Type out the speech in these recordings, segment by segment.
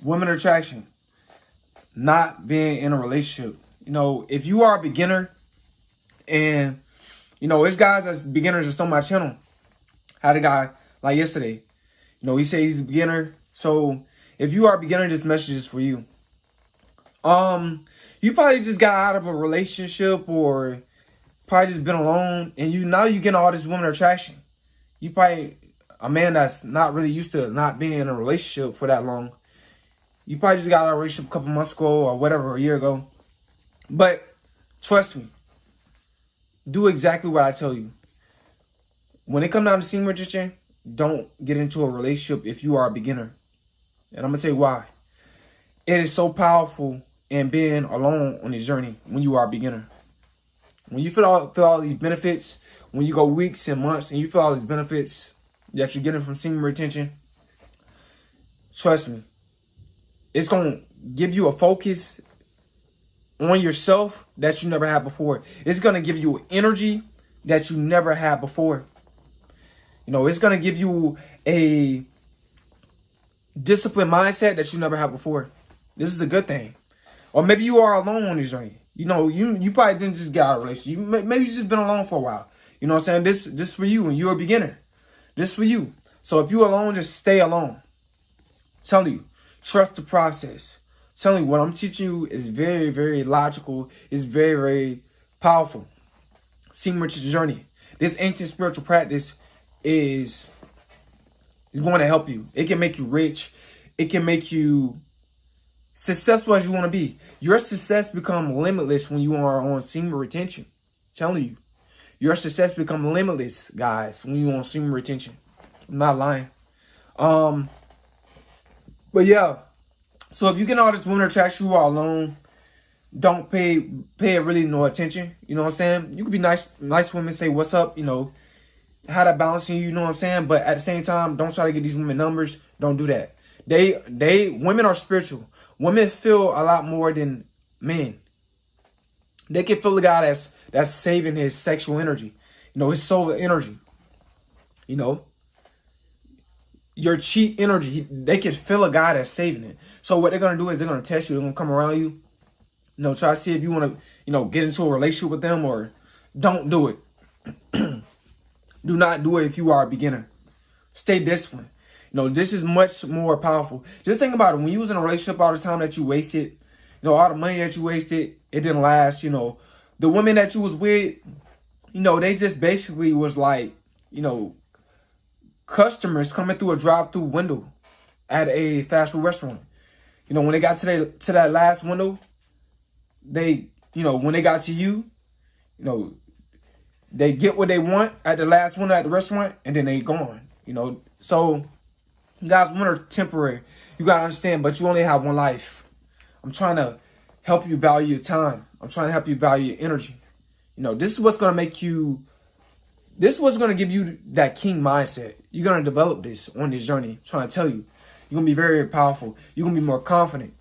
women attraction, not being in a relationship. You know, if you are a beginner, and you know, it's guys that's beginners that's on my channel. I had a guy like yesterday. You know, he said he's a beginner. So if you are a beginner, this message is for you. You probably just got out of a relationship or probably just been alone, and now you getting all this woman attraction. You probably a man that's not really used to not being in a relationship for that long. You probably just got out of a relationship a couple months ago or whatever, a year ago. But trust me, do exactly what I tell you. When it comes down to semen retention, don't get into a relationship if you are a beginner. And I'm going to tell you why. It is so powerful in being alone on this journey when you are a beginner. When you feel all these benefits, when you go weeks and months and you feel all these benefits that you're getting from semen retention, trust me, it's going to give you a focus on yourself that you never had before. It's going to give you energy that you never had before. You know, it's going to give you a disciplined mindset that you never had before. This is a good thing. Or maybe you are alone on this journey. You know, you probably didn't just get out of a relationship. Maybe you just been alone for a while. You know what I'm saying? This for you, and you're a beginner. This for you. So if you're alone, just stay alone. I'm telling you, trust the process. I'm telling you, what I'm teaching you is very, very logical. It's very, very powerful. Semen retention journey. This ancient spiritual practice is going to help you. It can make you rich. It can make you successful as you want to be. Your success becomes limitless when you are on semen retention. I'm telling you. Your success becomes limitless, guys, when you're on semen retention. I'm not lying. But yeah. So if you get all this women attraction, you are alone, don't pay it really no attention. You know what I'm saying? You could be nice women, say what's up, you know, how that balancing you know what I'm saying? But at the same time, don't try to get these women numbers. Don't do that. Women are spiritual. Women feel a lot more than men. They can feel the guy that's saving his sexual energy, you know, his solar energy, you know, your chi energy. They can feel a guy that's saving it. So what they're going to do is they're going to test you. They're going to come around you, you know, try to see if you want to, you know, get into a relationship with them, or don't do it. Do not do it if you are a beginner. Stay disciplined. You know, this is much more powerful. Just think about it. When you was in a relationship, all the time that you wasted, you know, all the money that you wasted, it didn't last. You know, the women that you was with, you know, they just basically was like, you know, customers coming through a drive-through window at a fast food restaurant. You know, when they got to that last window, they, you know, when they got to you, you know, they get what they want at the last window at the restaurant, and then they gone. You know, so guys, women are temporary. You gotta understand, but you only have one life. I'm trying to help you value your time. I'm trying to help you value your energy. You know, this is what's gonna make you. This is what's gonna give you that king mindset. You're gonna develop this on this journey. I'm trying to tell you, you're gonna be very, very powerful. You're gonna be more confident.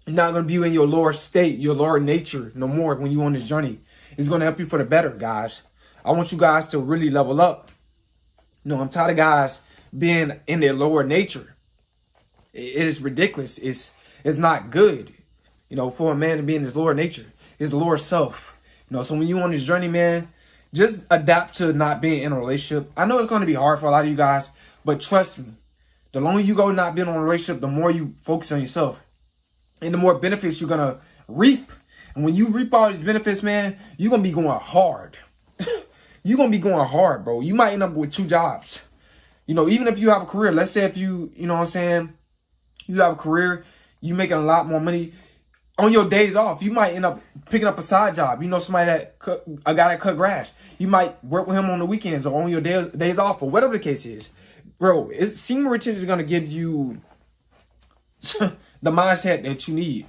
You're not gonna be in your lower state, your lower nature no more when you're on this journey. It's gonna help you for the better, guys. I want you guys to really level up. You know, I'm tired of guys being in their lower nature. It is ridiculous. It's not good, you know, for a man to be in his lower nature, his lower self. You know, so when you're on this journey, man, just adapt to not being in a relationship. I know it's going to be hard for a lot of you guys, but trust me, the longer you go not being in a relationship, the more you focus on yourself and the more benefits you're going to reap. And when you reap all these benefits, man, you're going to be going hard. You're going to be going hard, bro. You might end up with 2 jobs. You know, even if you have a career, let's say if you know what I'm saying, you have a career, you making a lot more money. On your days off, you might end up picking up a side job. You know, a guy that cut grass. You might work with him on the weekends or on your days off or whatever the case is. Bro, semen retention is going to give you the mindset that you need,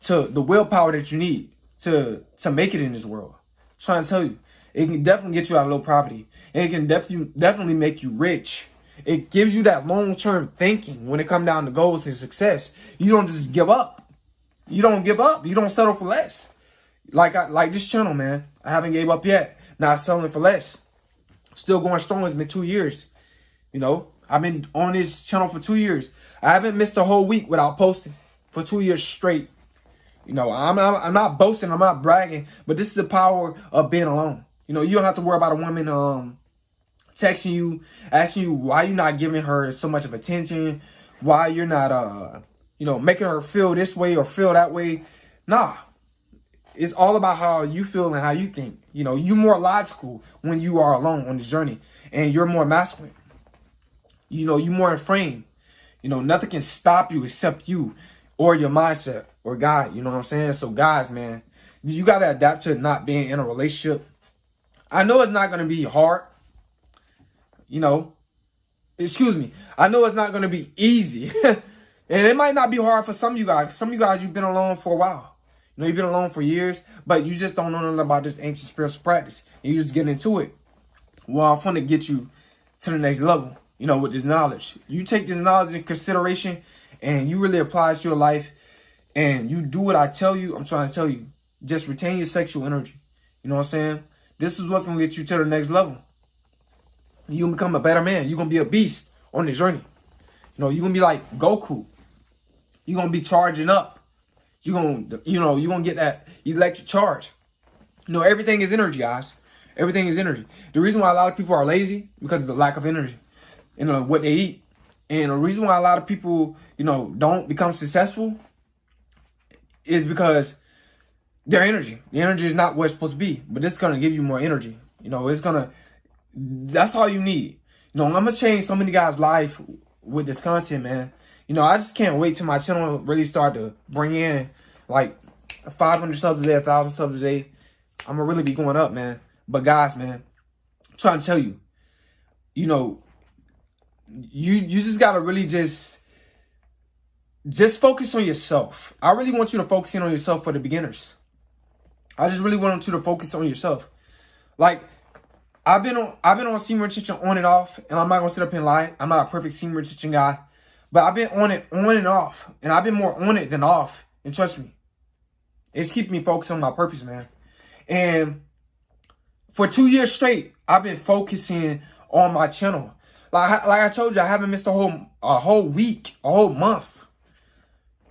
to the willpower that you need to make it in this world. I'm trying to tell you. It can definitely get you out of low poverty. And it can definitely make you rich. It gives you that long-term thinking when it comes down to goals and success. You don't just give up. You don't give up. You don't settle for less. Like this channel, man. I haven't gave up yet. Not selling for less. Still going strong. It's been 2 years. You know, I've been on this channel for 2 years. I haven't missed a whole week without posting for 2 years straight. You know, I'm not boasting, I'm not bragging, but this is the power of being alone. You know, you don't have to worry about a woman texting you, asking you why you're not giving her so much of attention, why you're not you know, making her feel this way or feel that way. Nah. It's all about how you feel and how you think. You know, you're more logical when you are alone on this journey, and you're more masculine. You know, you're more in frame. You know, nothing can stop you except you or your mindset or God. You know what I'm saying? So guys, man, you got to adapt to not being in a relationship. I know it's not going to be hard. You know, excuse me. I know it's not going to be easy. And it might not be hard for some of you guys. Some of you guys, you've been alone for a while. You know, you've been alone for years, but you just don't know nothing about this ancient spiritual practice. And you just get into it. Well, I'm going to get you to the next level, you know, with this knowledge. You take this knowledge in consideration and you really apply it to your life and you do what I tell you. I'm trying to tell you, just retain your sexual energy. You know what I'm saying? This is what's going to get you to the next level. You're going to become a better man. You're going to be a beast on the journey. You know, you're going to be like Goku. You're going to be charging up. You're going to get that electric charge. You know, everything is energy, guys. Everything is energy. The reason why a lot of people are lazy because of the lack of energy, you know, what they eat. And the reason why a lot of people, you know, don't become successful is because their energy. The energy is not what it's supposed to be, but it's going to give you more energy. You know, it's going to, that's all you need. You know, I'm going to change so many guys' life with this content, man. You know, I just can't wait till my channel really start to bring in like 500 subs a day, 1,000 subs a day. I'm going to really be going up, man. But guys, man, I'm trying to tell you, you know, you just got to really just focus on yourself. I really want you to focus in on yourself for the beginners. I just really want you to focus on yourself. Like, I've been on semen retention on and off, and I'm not going to sit up here and lie. I'm not a perfect semen retention guy. But I've been on it on and off. And I've been more on it than off. And trust me, it's keeping me focused on my purpose, man. And for 2 years straight, I've been focusing on my channel. Like I told you, I haven't missed a whole week, a whole month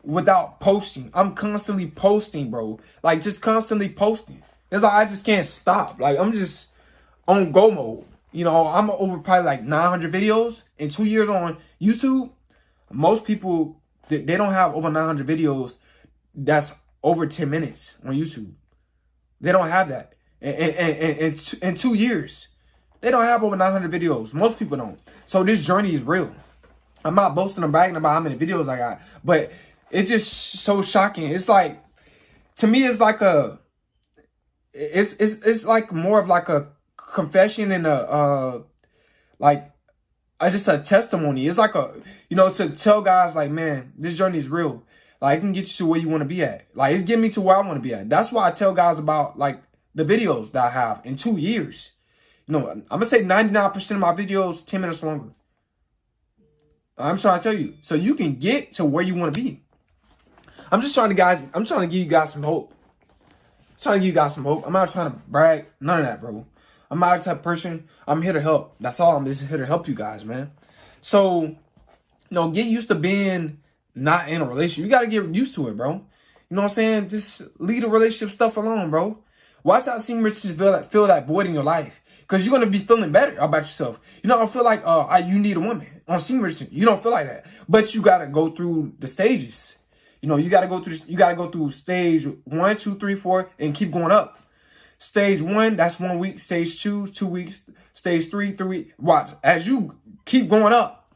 without posting. I'm constantly posting, bro. Like, just constantly posting. It's like I just can't stop. Like, I'm just on go mode. You know, I'm over probably like 900 videos in 2 years on YouTube. Most people, they don't have over 900 videos that's over 10 minutes on YouTube. They don't have that. In 2 years, they don't have over 900 videos. Most people don't. So this journey is real. I'm not boasting or bragging about how many videos I got, but it's just so shocking. It's like, to me, it's like it's like more of like a confession and just a testimony. It's like you know, to tell guys like, man, this journey is real. Like, it can get you to where you want to be at. Like, it's getting me to where I want to be at. That's why I tell guys about like the videos that I have in 2 years. You know, I'm gonna say 99% of my videos 10 minutes longer. I'm trying to tell you, so you can get to where you want to be. I'm trying to give you guys some hope. I'm not trying to brag, none of that, bro. I'm not the type of person. I'm here to help. That's all. I'm just here to help you guys, man. So, you know, get used to being not in a relationship. You got to get used to it, bro. You know what I'm saying? Just leave the relationship stuff alone, bro. Watch out semen retention fill that void in your life. Because you're going to be feeling better about yourself. You don't feel like you need a woman on semen retention. You don't feel like that. But you got to go through the stages. You know, you got to go through stage 1, 2, 3, 4, and keep going up. Stage 1, that's 1 week. Stage 2, 2 weeks. Stage 3, 3 weeks. Watch. As you keep going up,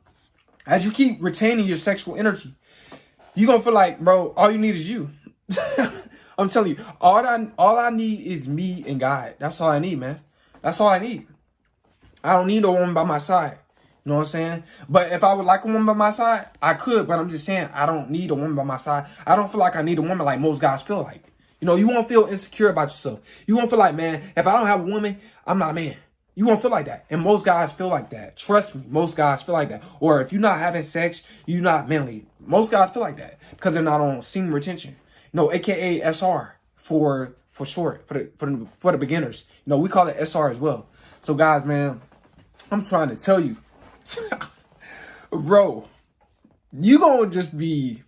as you keep retaining your sexual energy, you're going to feel like, bro, all you need is you. I'm telling you, all I need is me and God. That's all I need, man. That's all I need. I don't need a woman by my side. You know what I'm saying? But if I would like a woman by my side, I could. But I'm just saying, I don't need a woman by my side. I don't feel like I need a woman like most guys feel like. You know, you won't feel insecure about yourself. You won't feel like, man, if I don't have a woman, I'm not a man. You won't feel like that. And most guys feel like that. Trust me, most guys feel like that. Or if you're not having sex, you're not manly. Most guys feel like that because they're not on semen retention. You know, AKA SR for short, for the beginners. You know, we call it SR as well. So guys, man, I'm trying to tell you. bro, you gonna just be,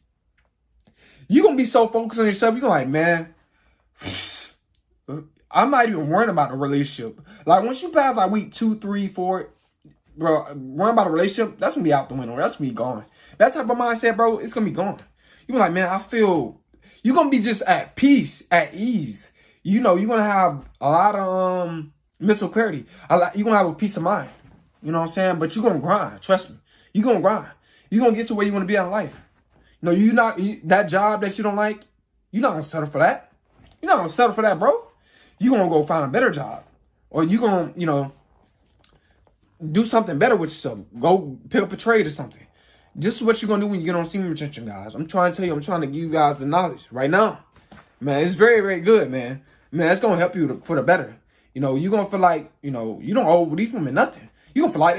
you gonna be so focused on yourself. You gonna like, man, I'm not even worrying about the relationship. Like once you pass like week 2, 3, 4, bro, worrying about a relationship, that's gonna be out the window. That's gonna be gone. That type of mindset, bro, it's gonna be gone. You be like, man, I feel, you're gonna be just at peace, at ease. You know, you're gonna have a lot of mental clarity. You're gonna have a peace of mind. You know what I'm saying? But you're gonna grind. Trust me. You're gonna grind. You're gonna get to where you want to be in life. You know, that job that you don't like, you're not gonna settle for that. You're not gonna settle for that, bro. You're gonna go find a better job. Or you're gonna, you know, do something better with yourself. Go pick up a trade or something. This is what you're gonna do when you get on semen retention, guys. I'm trying to tell you, I'm trying to give you guys the knowledge right now. Man, it's very, very good, man. Man, it's gonna help you for the better. You know, you're gonna feel like, you know, you don't owe these women nothing. You're gonna feel like